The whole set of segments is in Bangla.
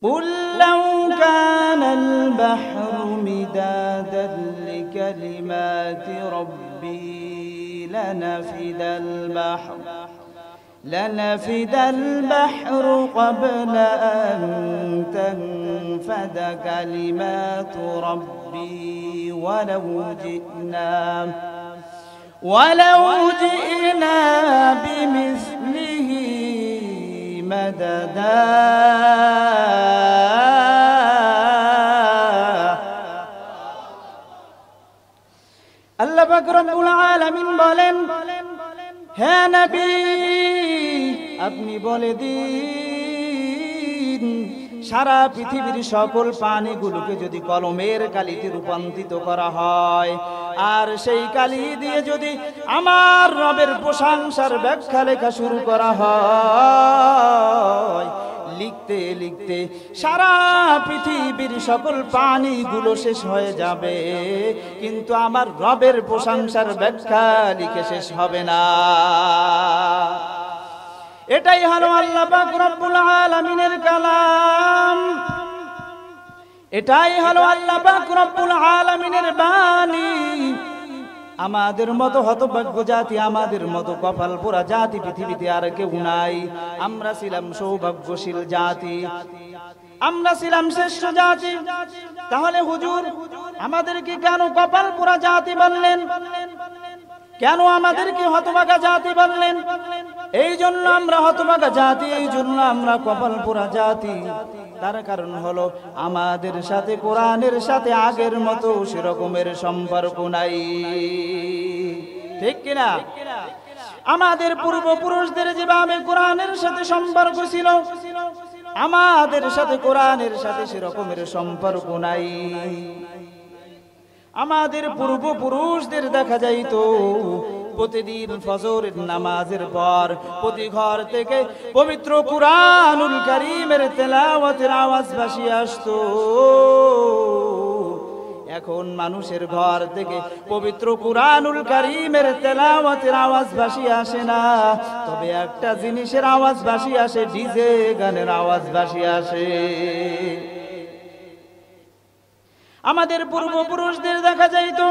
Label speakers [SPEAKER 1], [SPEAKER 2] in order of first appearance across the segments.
[SPEAKER 1] قل لو كان البحر مدادا لكلمات ربي لنفد البحر قبل أن تنفد كلمات ربي ولو جئنا بمثله مددا আল্লাহ পাক রব্বুল আলামিন বলেন, হে নবী আপনি বলে দিন, সারা পৃথিবীর সকল পানিগুলোকে যদি কলমের কালিতে রূপান্তরিত করা হয়, আর সেই কালি দিয়ে যদি আমার রবের প্রশংসার ব্যাখ্যা লেখা শুরু করা হয়, লিখতে লিখতে সারা পৃথিবীর সকল পানিগুলো শেষ হয়ে যাবে, কিন্তু আমার রবের প্রশংসার ব্যাখ্যা লিখে শেষ হবে না। এটাই হলো আল্লাহ পাক রব্বুল আলামিনের কালাম, এটাই হলো আল্লাহ পাক রব্বুল আলামিনের বাণী। আমাদের মতো হতভাগ্য জাতি, আমাদের মতো কপাল পোড়া জাতি পৃথিবীতে আর কেউ নাই। আমরা ছিলাম সৌভাগ্যশীল জাতি, আমরা ছিলাম শ্রেষ্ঠ জাতি। তাহলে হুজুর আমাদেরকে কেন কপাল পোড়া জাতি বললেন, কেন আমাদেরকে হতভাগা জাতি বললেন? এই জন্য আমরা হতভাগা জাতি, এই জন্য আমরা কপাল পোড়া জাতি। তার কারণ হলো আমাদের সাথে কোরআনের সাথে আগের মতো সেরকমের সম্পর্ক নাই, ঠিক কিনা? আমাদের পূর্বপুরুষদের যেভাবে কোরআনের সাথে সম্পর্ক ছিল, আমাদের সাথে কোরআনের সাথে সেরকমের সম্পর্ক নাই। আমাদের পূর্বপুরুষদের দেখা যাইতো প্রতিদিন ফজরের নামাজের পর প্রতি ঘর থেকে পবিত্র কুরআনুল কারীমের তেলাওয়াতের আওয়াজ ভাসিয়ে আসতো। এখন মানুষের ঘর থেকে পবিত্র কুরআনুল কারীমের তেলাওয়াতের আওয়াজ ভাসিয়ে আসে না, তবে একটা জিনিসের আওয়াজ ভাসিয়ে আসে, ডিজে গানের আওয়াজ ভাসিয়ে আসে। আমাদের পূর্বপুরুষদের দেখা যাইতো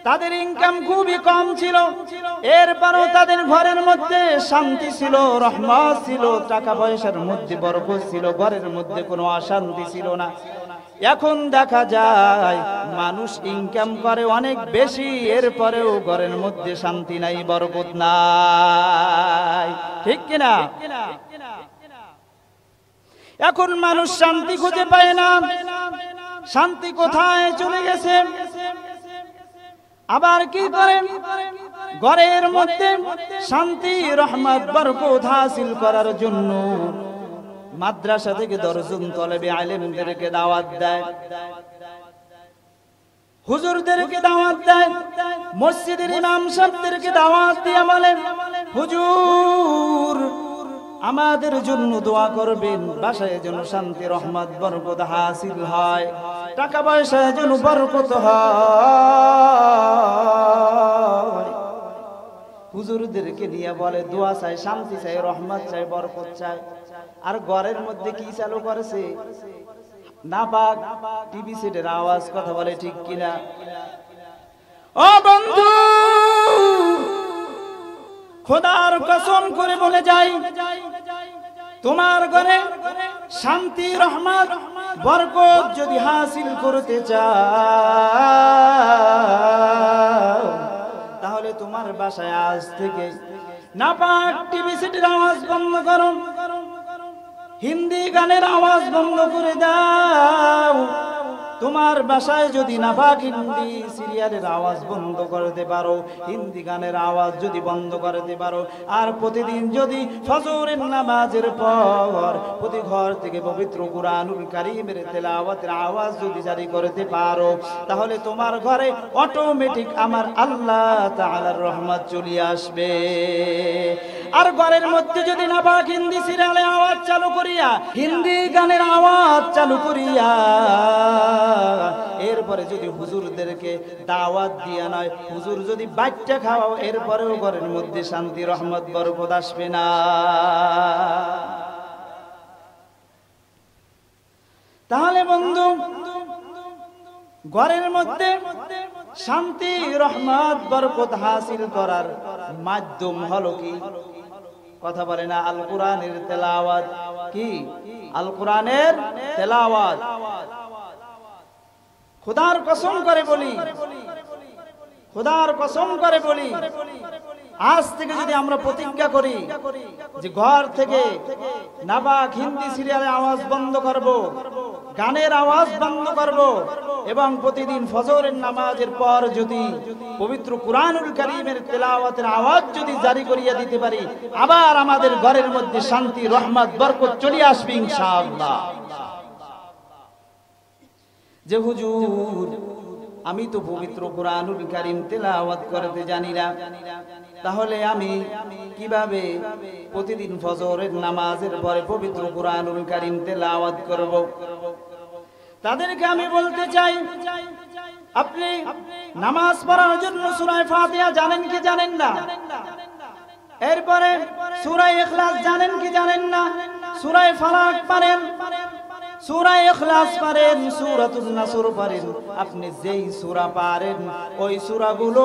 [SPEAKER 1] তাদের ইনকাম খুবই কম ছিল, এরপরও তাদের ঘরের মধ্যে শান্তি ছিল, রহমত ছিল, টাকা পয়সার মধ্যে বরকত ছিল, ঘরের মধ্যে কোনো অশান্তি ছিল না। এখন দেখা যায় মানুষ ইনকাম করে অনেক বেশি, এরপরেও ঘরের মধ্যে শান্তি নাই, বরকত নাই, ঠিক কিনা? এখন মানুষ শান্তি খুঁজে পায় না। শান্তি কোথায় চলে গেছে? আবার কি করেন? ঘরের মধ্যে শান্তি, রহমত, বরকত হাসিল করার জন্য মাদ্রাসা থেকে 10 জন তলেবে আলেমদেরকে দাওয়াত দেয়, হুজুরদেরকে দাওয়াত দেয়, মসজিদের ইমাম সাহেবদেরকে দাওয়াত দিয়ে বলেন, হুজুর আমাদের জন্য দোয়া করবেন, বাসায় যেন শান্তি, রহমত, বরকত হাসিল হয়, টাকা পয়সায় যেন বরকত হয়। হুজুরদেরকে নিয়ে বলে দোয়া চাই, শান্তি চাই, রহমত চাই, বরকত চাই। আর ঘরের মধ্যে কি চালু করেছে? নাপাক টিভি সেটের আওয়াজ, কথা বলে ঠিক কিনা? ও বন্ধু, খোদার কসম করে বলে যাই, তোমার ঘরে শান্তি, রহমত, বরকত যদি হাসিল করতে চাও, তাহলে তোমার বাসায় আজ থেকে নাপাক টিভি সেটের আওয়াজ বন্ধ করো, হিন্দি গানের আওয়াজ বন্ধ করে দাও। তোমার বাসায় যদি নাপাক হিন্দি সিরিয়ালের আওয়াজ বন্ধ করতে পারো, হিন্দি গানের আওয়াজ যদি বন্ধ করতে পারো, আর প্রতিদিন যদি ফজরের নামাজের পর প্রতি ঘর থেকে পবিত্র কুরআনুল কারীমের তেলাওয়াতের আওয়াজ যদি জারি করতে পারো, তাহলে তোমার ঘরে অটোমেটিক আমার আল্লাহ তাআলার রহমত চলে আসবে। আর ঘরের মধ্যে যদি নাপাক হিন্দি সিরিয়ালের আওয়াজ চালু করিয়া, হিন্দি গানের আওয়াজ চালু করিয়া, এরপরে যদি হুজুরদেরকে দাওয়াত দিয়া নয়, হুজুর যদি বাচ্চা খাওয়াও, এরপরেও ঘরের মধ্যে শান্তি, রহমত, বরকত আসবে না। তাহলে বন্ধু, ঘরের মধ্যে শান্তি, রহমত, বরকত হাসিল করার মাধ্যম হলো কি? কথা বলে না, আল কোরআনের তেলাওয়াত। কি? আল কোরআনের তেলাওয়াত। খোদার কসম করে বলি, খোদার কসম করে বলি, আজ থেকে যদি আমরা প্রতিজ্ঞা করি যে ঘর থেকে নাবাক হিন্দি সিরিয়ালের আওয়াজ বন্ধ করব, গানের আওয়াজ বন্ধ করব, এবং প্রতিদিন ফজরের নামাজের পর যদি পবিত্র কুরআনুল কারীমের তেলাওয়াতের আওয়াজ যদি জারি করিয়া দিতে পারি, আবার আমাদের ঘরের মধ্যে শান্তি, রহমত, বরকত চলে আসবে ইনশাআল্লাহ। যে হুজুর, আমি তো পবিত্র কুরআনুল কারীম তেলাওয়াত করতে জানি না, তাহলে আমি কিভাবে প্রতিদিন ফজরের নামাজের পরে পবিত্র কুরআনুল কারীম তেলাওয়াত করব? তাদেরকে আমি বলতে চাই, আপনি নামাজ পড়ার জন্য সূরা ফাতিহা জানেন কি জানেন না? এরপরে সূরা ইখলাস জানেন কি জানেন না? সূরা ফালাক পারেন, সূরা ইখলাস পারেন, সূরাতুন নাসর পারেন। আপনি যেই সূরা পারেন ওই সূরাগুলো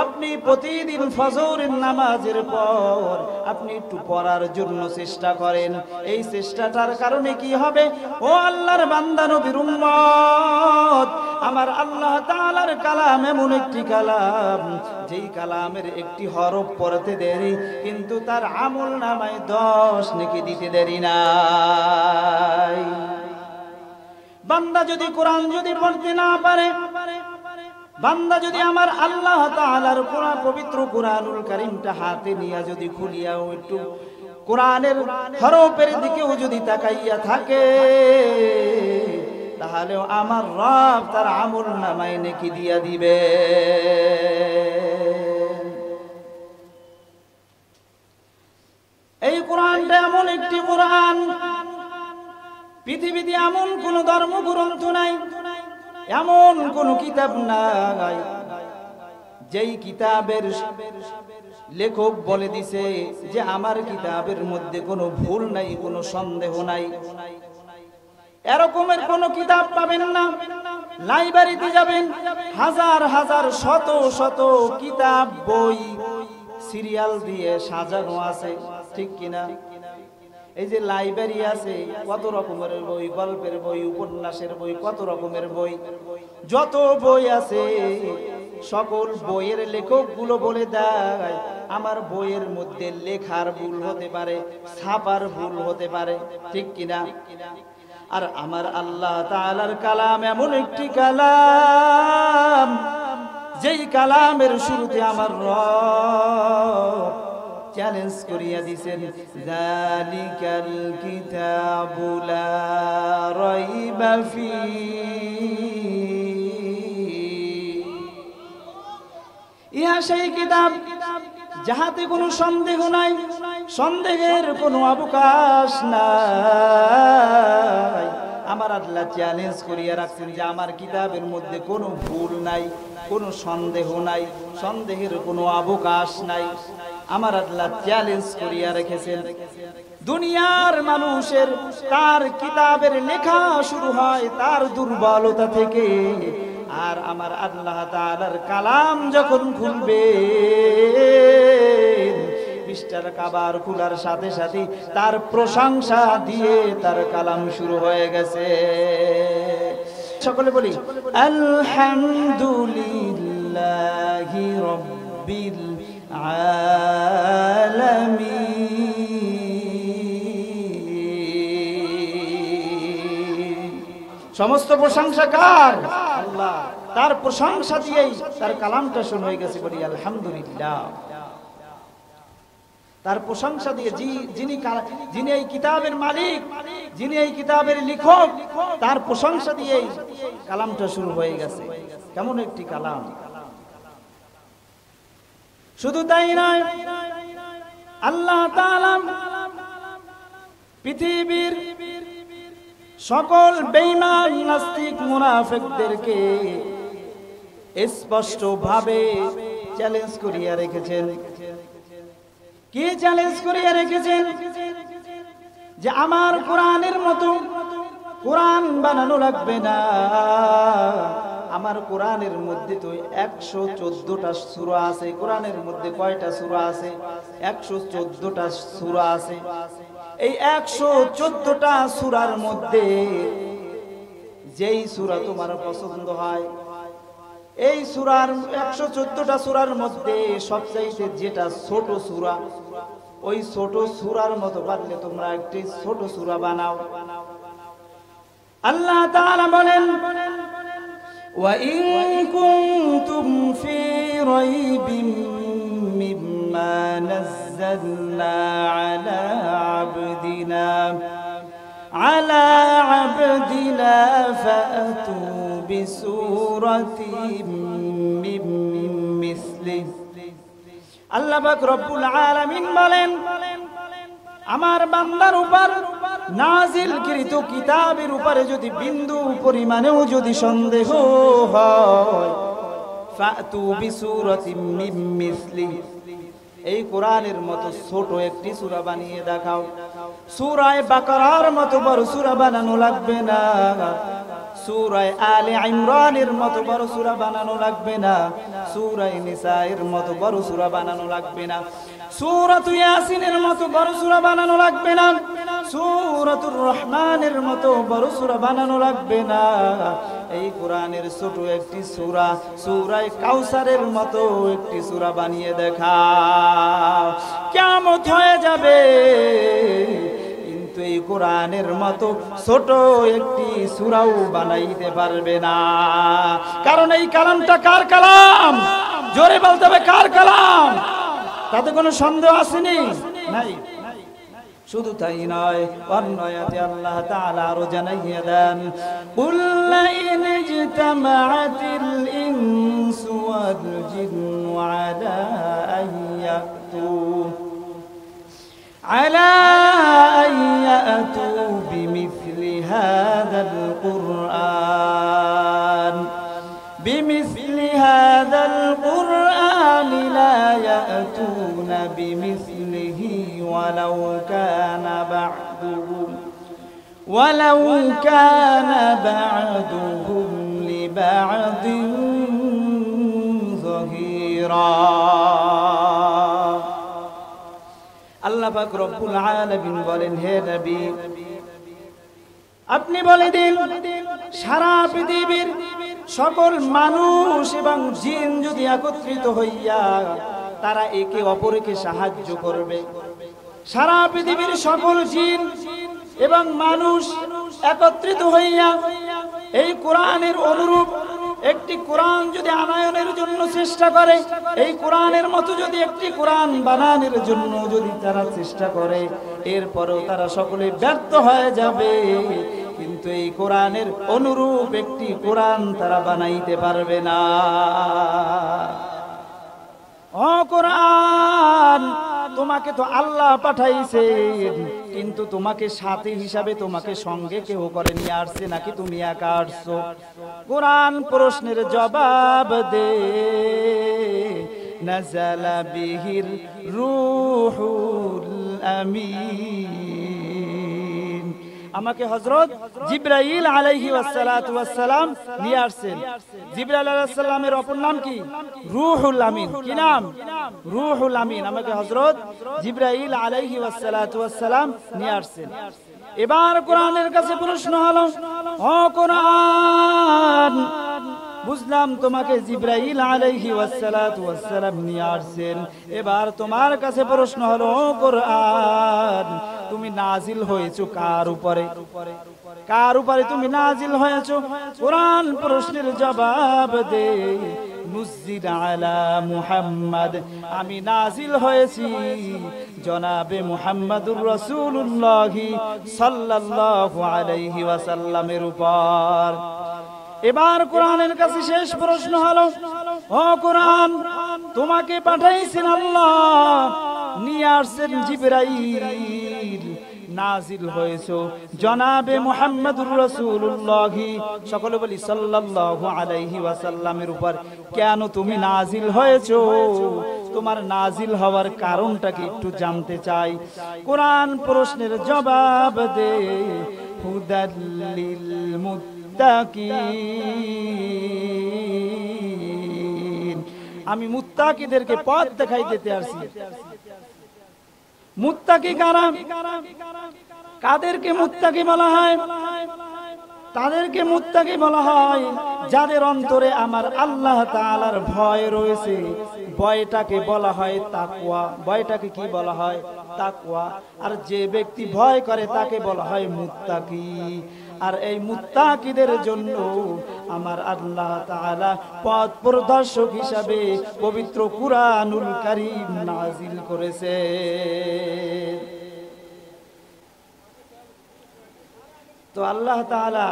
[SPEAKER 1] আপনি প্রতিদিন ফজরের নামাজের পর আপনি একটু পড়ার জন্য চেষ্টা করেন। এই চেষ্টাটার কারণে কি হবে? ও আল্লাহর বান্দা, নবীর উম্মত, আমার আল্লাহ তাআলার কালাম এমন একটি কালাম, যেই কালামের একটি হরফ পড়তে দেরি, কিন্তু তার আমল নামায় 10 নেকি দিতে দেরি নাই। বান্দা যদি কোরআন যদি পড়তে না পারে, বান্দা যদি আমার আল্লাহ তাআলার পবিত্র কুরআনুল কারীমটা হাতে নিয়ে যদি খুলিয়াও একটু কোরআনের হরফের দিকেও যদি তাকাইয়া থাকে, তাহলেও আমার রব তার আমল নামায় নেকি দিয়া দিবে। এই কোরআনটা এমন একটি কোরআন, পৃথিবীতে এমন কোন ধর্মগ্রন্থ নাই, এমন কোন কিতাব নাই যেই কিতাবের লেখক বলে দিছে যে আমার কিতাবের মধ্যে কোনো ভুল নাই, কোনো সন্দেহ নাই। এরকমের কোন কিতাব পাবেন না। লাইব্রেরিতে যাবেন, হাজার হাজার শত শত কিতাব, বই সিরিয়াল দিয়ে সাজানো আছে, ঠিক কিনা? এই যে লাইব্রেরি আছে, কত রকমের বই, গল্পের বই, উপন্যাসের বই, কত রকমের বই, যত বই আছে সকল বইয়ের লেখকগুলো বলে দেয় আমার বইয়ের মধ্যে লেখার ভুল হতে পারে, ছাপার ভুল হতে পারে, ঠিক কিনা? আর আমার আল্লাহ তাআলার কালাম এমন একটি কালাম, যেই কালামের শুরুতে আমার রব চ্যালেঞ্জ করিয়া দিছেন, যালিকাল কিতাবু লা রাইবা ফীহি, ইহা সেই কিতাব যাহাতে কোনো সন্দেহ নাই, সন্দেহের কোনো অবকাশ নাই। আমার আল্লাহ চ্যালেঞ্জ করিয়া রাখছেন যে আমার কিতাবের মধ্যে কোনো ভুল নাই, কোনো সন্দেহ নাই, সন্দেহের কোনো অবকাশ নাই। আমার আল্লাহ চ্যালেঞ্জ করিয়া রেখেছেন। দুনিয়ার মানুষের তার কিতাবের লেখা শুরু হয় তার দুর্বলতা থেকে, আর আমার আল্লাহ তাআলার কালাম যখন খুলবে, পৃষ্ঠার কাবার খোলার সাথে সাথে তার প্রশংসা দিয়ে তার কালাম শুরু হয়ে গেছে। সকলে বলি আলহামদুলিল্লাহি রাব্বিল আলামিন। সমস্ত প্রশংসা কার? আল্লাহ। তার প্রশংসা দিয়েই তার কালামটা শুরু হয়ে গেছে। বলি আলহামদুলিল্লাহ। তার প্রশংসা দিয়ে যিনি এই কিতাবের মালিক, যিনি এই কিতাবের লেখক, তার প্রশংসা দিয়েই কালামটা শুরু হয়ে গেছে। কেমন একটি কালাম! শুধু তাই নয়, আল্লাহ তাআলা পৃথিবীর সকল বেঈমান, নাস্তিক, মুনাফিকদেরকে স্পষ্ট ভাবে চ্যালেঞ্জ করিয়া রেখেছেন। কি চ্যালেঞ্জ করিয়া রেখেছেন? যে আমার কোরআনের মতো কোরআন বানানো লাগবে না। আমার কোরআনের মধ্যে তো 114টা সূরা আছে। কোরআনের মধ্যে কয়টা সূরা আছে? 114টা সূরা আছে। এই 114টা সূরার মধ্যে যেই সূরা তোমার পছন্দ হয়, এই সূরার 114টা সূরার মধ্যে সবচাইতে যেটা ছোট সূরা, ওই ছোট সূরার মতো পারলে তোমরা একটি ছোট সূরা বানাও। আল্লাহ তাআলা বলেন, ওয়া ইন কুনতুম ফি রাইবিন মিম্মা নাযালনা আলা আবদিনা ফাতু বিসূরাতিন মিন মিসলিহি। আল্লাহ পাক রব্বুল আলামিন বলেন, আমার বান্দার উপর নাজিলকৃত কিতাবের উপরে যদি বিন্দু পরিমাণেও যদি সন্দেহ হয়, ফাতু বিসূরাতিন মিন মিসলিহি, এই কোরআনের মতো ছোট একটি সূরা বানিয়ে দেখাও। সূরা বাকারার মতো বড় সূরা বানানো লাগবে না, সূরা আলে ইমরানের মতো বড় সূরা বানানো লাগবে না, সূরা নিসায়ের মতো বড় সূরা বানানো লাগবে না, সূরাতু ইয়াসিনের মতো বড় সূরা বানানো লাগবে না, সূরাতুর রহমানের মতো বড় সূরা বানানো লাগবে না। এই কোরআনের ছোট একটি সূরা, সূরা কাউসারের মতো একটি সূরা বানিয়ে দেখাও। কিয়ামত হয়ে যাবে, কিন্তু এই কোরআনের মতো ছোট একটি সূরাও বানাইতে পারবে না। কারণ এই কালামটা কার কালাম? জোরে বলতে হবে, কার কালাম? তাতে কোনো সন্দেহ আসেনি? নাই। শুধু তাই নয়, অন্য আয়াতে আল্লাহ তাআলা আরো জানাইয়া দেন, কুল ইন ইজতামাআতিল ইনসু ওয়াল জিন্নু আলা আন ইয়াতু বিমিসলি হাযাল কুরআন লা ইয়াতুনা বিমিসলিহি ওয়ালাউ কানা বা'দুহুম লিবা'দিন যাহিরা। আল্লাহ পাক রব্বুল আলামিন বলেন, হে নবী, আপনি বলে দিন, সারা পৃথিবীর সকল মানুষ এবং জিন যদি একত্রিত হইয়া তারা একে অপরকে সাহায্য করবে, সারা পৃথিবীর সকল জিন এবং মানুষ একত্রিত হইয়া এই কোরআনের অনুরূপ একটি কোরআন যদি আনয়নের জন্য চেষ্টা করে, এই কোরআনের মতো যদি একটি কোরআন বানানোর জন্য যদি তারা চেষ্টা করে, এরপরেও তারা সকলে ব্যর্থ হয়ে যাবে, কিন্তু এই কোরআনের অনুরূপ একটি কোরআন তারা বানাইতে পারবে না। ও কোরআন, তোমাকে তো আল্লাহ পাঠাইছেন, কিন্তু তোমাকে সাথী হিসাবে তোমাকে সঙ্গে কেউ করে নিয়ে আসছে নাকি তুমি একা আসছো? কোরআন প্রশ্নের জবাব দে, নাযালা বিহির রূহুল আমিন। আমাকে হযরত জিবরাইল আলাইহি ওয়াসসালাতু ওয়াসসালাম নিয়ে আসছেন। জিবরাইল আলাইহিস সালামের অপর নাম কি? রূহুল আমিন। কি নাম? রূহুল আমিন। আমাকে হযরত জিবরাইল আলাইহি ওয়াসসালাতু ওয়াসসালাম নিয়ে আসছেন। এবার কোরআনের কাছে প্রশ্ন হলো, ও কোরআন, বুঝলাম তোমাকে জিবরাইল আলাইহি ওয়াসসালাতু ওয়াসসালাম নিয়ে আসছেন, এবার তোমার কাছে প্রশ্ন হলো, ও কোরআন, তুমি নাজিল হয়েছো কার উপরে? কার উপরে তুমি নাজিল হয়েছো? কোরআন প্রশ্নের জবাব দে, নুজ্জিল আলা মুহাম্মদ, আমি নাজিল হয়েছি জনাবে মুহাম্মাদুর রাসূলুল্লাহ সাল্লাল্লাহু আলাইহি ওয়াসাল্লামের উপর। এবার কোরআনের কাছে শেষ প্রশ্ন হলো, ও কোরআন, তোমাকে পাঠাইছেন আল্লাহ, নিয়ে আসছেন জিবরাইল, নাজিল হয়েছো জনাবে মুহাম্মদুর রাসূলুল্লাহ সকলে বলি সাল্লাল্লাহু আলাইহি ওয়াসাল্লামের উপর কেন তুমি নাজিল হয়েছো তোমার নাজিল হওয়ার কারণটা কি একটু জানতে চাই কোরআন প্রশ্নের জবাব দে হুদাল্লিল মুত্তাকিন আমি মুত্তাকিদেরকে পথ দেখাই দিতে আসছি মুত্তাকি কারা কাদেরকে মুত্তাকি বলা হয় তাদেরকে মুত্তাকি বলা হয় যাদের অন্তরে আমার আল্লাহ তাআলার ভয় রয়েছে ভয়টাকে বলা হয় তাকওয়া ভয়টাকে কি বলা হয় তাকওয়া আর যে ব্যক্তি ভয় করে তাকে বলা হয় মুত্তাকি আর এই মুত্তাকিদের জন্য আমার আল্লাহ তাআলা পথ প্রদর্শক হিসাবে পবিত্র কুরআনুল কারীম নাযিল করেছে তো আল্লাহ তাআলা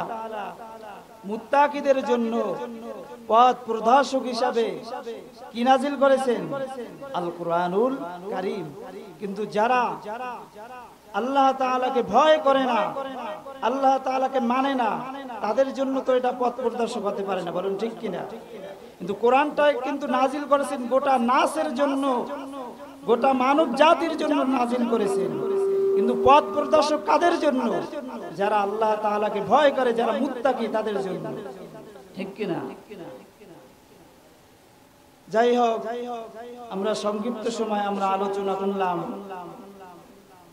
[SPEAKER 1] মুত্তাকিদের জন্য পথ প্রদর্শক হিসাবে কি নাযিল করেছেন আল কুরআনুল কারীম কিন্তু যারা আল্লাহ তাআলাকে ভয় করে না আল্লাহ তাআলাকে মানে না তাদের জন্য তো এটা পথ প্রদর্শক হতে পারে না বলুন ঠিক কিনা কিন্তু কোরআনটা কিন্তু নাযিল করেছেন গোটা নাসের জন্য গোটা মানব জাতির জন্য নাযিল করেছেন কিন্তু পথ প্রদর্শক কাদের জন্য যারা আল্লাহ তাআলাকে ভয় করে যারা মুত্তাকি তাদের জন্য ঠিক কিনা যাই হোক আমরা সংক্ষিপ্ত সময় আমরা আলোচনা করলাম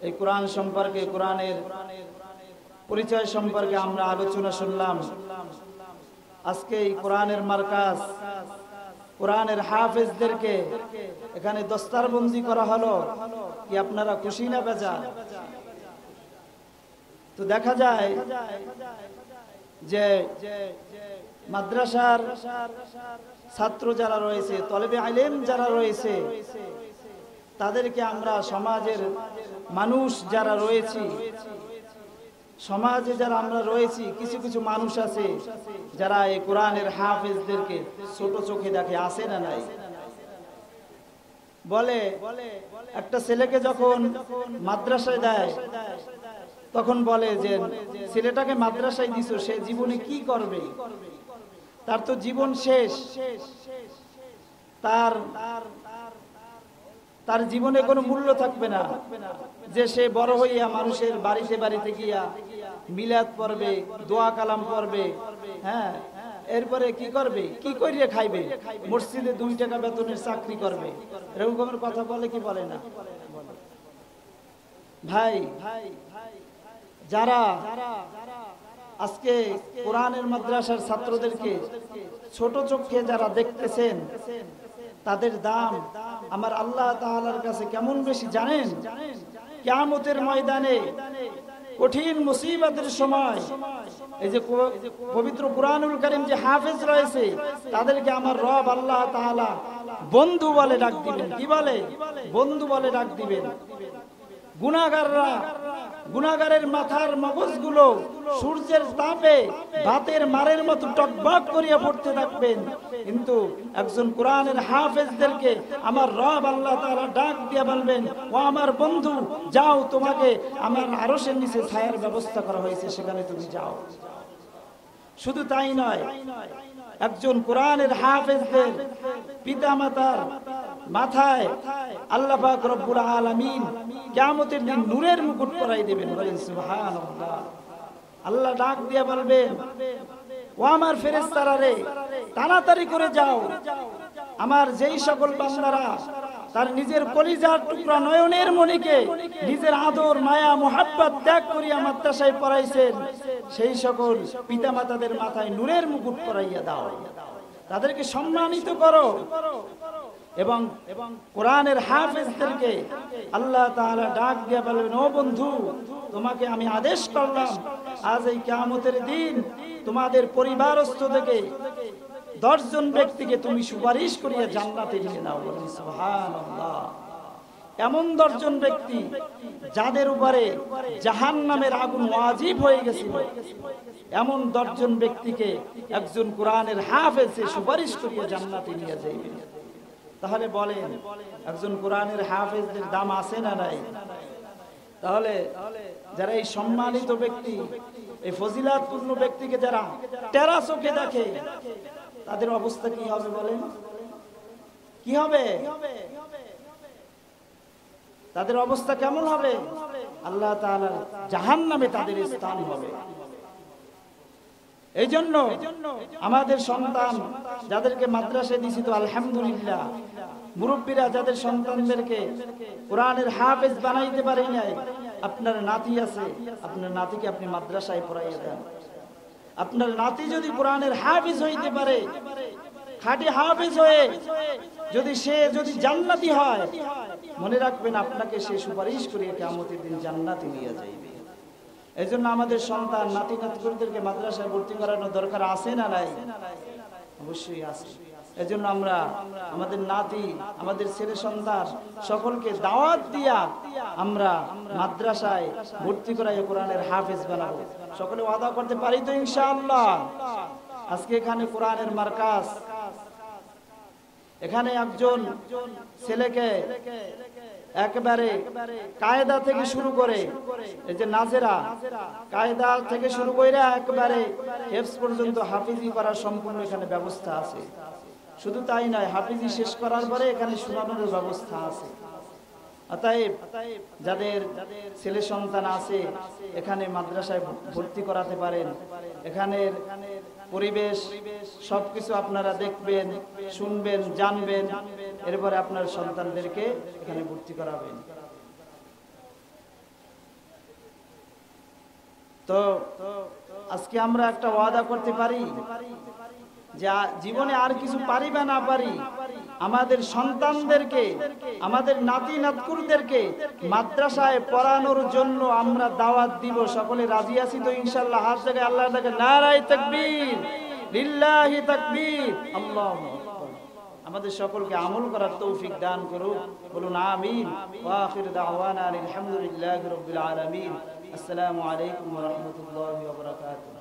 [SPEAKER 1] এই কোরআন সম্পর্কে কোরআনের পরিচয় সম্পর্কে আমরা আলোচনা শুনলাম আজকে এই কোরআনের মার্কাজ কোরআনের হাফেজদেরকে এখানে দস্তারবন্দি করা হলো কি আপনারা খুশি না বেজার তো দেখা যায় যে মাদ্রাসার ছাত্র যারা রয়েছে তলেবে ইলম যারা রয়েছে তাদেরকে আমরা সমাজের মানুষ যারা রয়েছি সমাজে যারা আমরা রয়েছি কিছু কিছু মানুষ আছে যারা এই কোরআনের হাফেজদেরকে ছোট চোখে দেখে আসে না নাই বলে একটা ছেলেকে যখন মাদ্রাসায় দেয় তখন বলে যে ছেলেটাকে মাদ্রাসায় দিছো সে জীবনে কি করবে তার তো জীবন শেষ তার জীবনে কোনো মূল্য থাকবে না যে সে বড় হইয়া মানুষের বাড়িতে বাড়িতে গিয়া মিলাদ পড়বে দোয়া কালাম পড়বে হ্যাঁ এরপরে কি করবে কি করিয়ে খাইবে মসজিদে 2 টাকা বেতনের চাকরি করবে এরকমের কথা বলে কি বলে না ভাই যারা আজকে কোরআনের মাদ্রাসার ছাত্রদেরকে ছোট চোখে যারা দেখতেছেন তাদের দাম আমার আল্লাহ তাআলার কাছে কেমন বেশি জানেন কিয়ামতের ময়দানে কঠিন মুসিবতের সময় এই যে পবিত্র কুরআনুল কারীম যে হাফেজ রয়েছে তাদেরকে আমার রব আল্লাহ তাআলা বন্ধু বলে ডাক দিবেন কি বলে বন্ধু বলে ডাক দিবেন গুনাহগাররা গুনাহগারের মাথার মগজগুলো সূর্যের তাপে ভাতের মারের মতো টকবক করিয়া পড়তে থাকবেন কিন্তু একজন কোরআনের হাফেজদেরকে আমার রব আল্লাহ তাআলা ডাক দিয়ে বলবেন ও আমার বন্ধু যাও তোমাকে আমার আরশের নিচে ছায়ার ব্যবস্থা করা হয়েছে সেখানে তুমি যাও শুধু তাই নয় একজন কোরআনের হাফেজদের পিতামাতার মাথায় আল্লাহ পাক রব্বুল আলামিন কিয়ামতের দিন নূরের মুকুট পরাই দিবেন বলেন সুবহানাল্লাহ আল্লাহ ডাক দিয়ে বলবেন ও আমার ফেরেশতারা রে তাড়াতাড়ি করে যাও আমার যেই সকল বান্দারা তার নিজের কলিজার টুকরা নয়নের মণিকে নিজের আদর মায়া মোহাব্বত ত্যাগ করিয়া মাদ্রাসায় পড়াইছেন সেই সকল পিতামাতাদের মাথায় নূরের মুকুট পরাইয়া দাও তাদেরকে সম্মানিত করো এবং কোরআনের হাফেজদেরকে আল্লাহ তাআলা ডাক দিয়ে বলবেন ও বন্ধু তোমাকে আমি আদেশ করলাম আজ এই কিয়ামতের দিন তোমাদের পরিবারস্থ থেকে 10 জন ব্যক্তিকে তুমি সুপারিশ করিয়া জান্নাতে নিয়ে নাও বলেন সুবহানাল্লাহ এমন 10 জন ব্যক্তি যাদের উপরে জাহান্নামের আগুন ওয়াজিব হয়ে গেছিল এমন 10 জন ব্যক্তিকে একজন কোরআনের হাফেজ সুপারিশ করিয়া জান্নাতে নিয়ে যাইবে তাহলে বলেন একজন কোরআনের হাফেজদের দাম আছে না নাই তাহলে যারা এই সম্মানিত ব্যক্তি, এই ফজিলাতপূর্ণ ব্যক্তিকে যারা টেরা চোখে দেখে, তাদের অবস্থা কি হবে বলেন? কি হবে? তাদের অবস্থা কেমন হবে? আল্লাহ তাআলার জাহান্নামে তাদের স্থান হবে। এই জন্য আমাদের সন্তান যাদেরকে মাদ্রাসায় দিয়েছি তো আলহামদুলিল্লাহ, মুরব্বীরা যাদের সন্তানদেরকে কোরআনের হাফেজ বানাইতে পারে নাই, আপনার নাতি আছে, আপনার নাতিকে আপনি মাদ্রাসায় পড়াইয়া দেন। আপনার নাতি যদি কোরআনের হাফেজ হইতে পারে, খাঁটি হাফেজ হয়ে যদি জান্নাতি হয়, মনে রাখবেন আপনাকে সে সুপারিশ করে কিয়ামতের দিন জান্নাতে নিয়ে যাইবে। এই জন্য আমাদের সন্তান নাতি নাতকুদেরকে মাদ্রাসায় ভর্তি করানো দরকার আছে না নাই? অবশ্যই আছে। এই জন্য আমরা আমাদের নাতি, আমাদের ছেলে সন্তান সকলকে দাওয়াত দিয়া আমরা মাদ্রাসায় ভর্তি করাই কোরআনের হাফেজ বানাবো। সকলে ওয়াদা করতে পারি তো ইনশাআল্লাহ? আজকে এখানে কোরআনের মার্কাজ, এখানে একজন ছেলেকে একেবারে কায়দা থেকে শুরু করে, এই যে নাজেরা কায়দা থেকে শুরু করে একেবারে হেফজ পর্যন্ত হাফিজি করার সম্পূর্ণ এখানে ব্যবস্থা আছে। শুধু তাই নয়, হাফিজি শেষ করার পরে এখানে শোনানোর ব্যবস্থা আছে। অতএব যাদের ছেলে সন্তান আছে এখানে মাদ্রাসায় ভর্তি করাতে পারেন। এখানের পরিবেশ সবকিছু আপনারা দেখবেন, শুনবেন, জানবেন, এরপরে আপনার সন্তানদেরকে এখানে ভর্তি করাবেন। তো আজকে আমরা একটা ওয়াদা করতে পারি যে জীবনে আর কিছু পারি বা না পারি, আমাদের সন্তানদেরকে, আমাদের নাতি নাতকুরদেরকে মাদ্রাসায় পড়ানোর জন্য আমরা দাওয়াত দিব। সকলে রাজি আছি তো ইনশাআল্লাহ? হাত জায়গায় আল্লাহর ডাকে নারায়ে তাকবীর, লিল্লাহি তাকবীর, আল্লাহু আকবার। আমাদের সকলকে আমল করার তৌফিক দান করুক, বলুন আমিন। ওয়া আখির দাওয়ানা আলহামদুলিল্লাহি রাব্বিল আলামিন। আসসালামু আলাইকুম ওয়া রাহমাতুল্লাহি ওয়া বারাকাতুহু।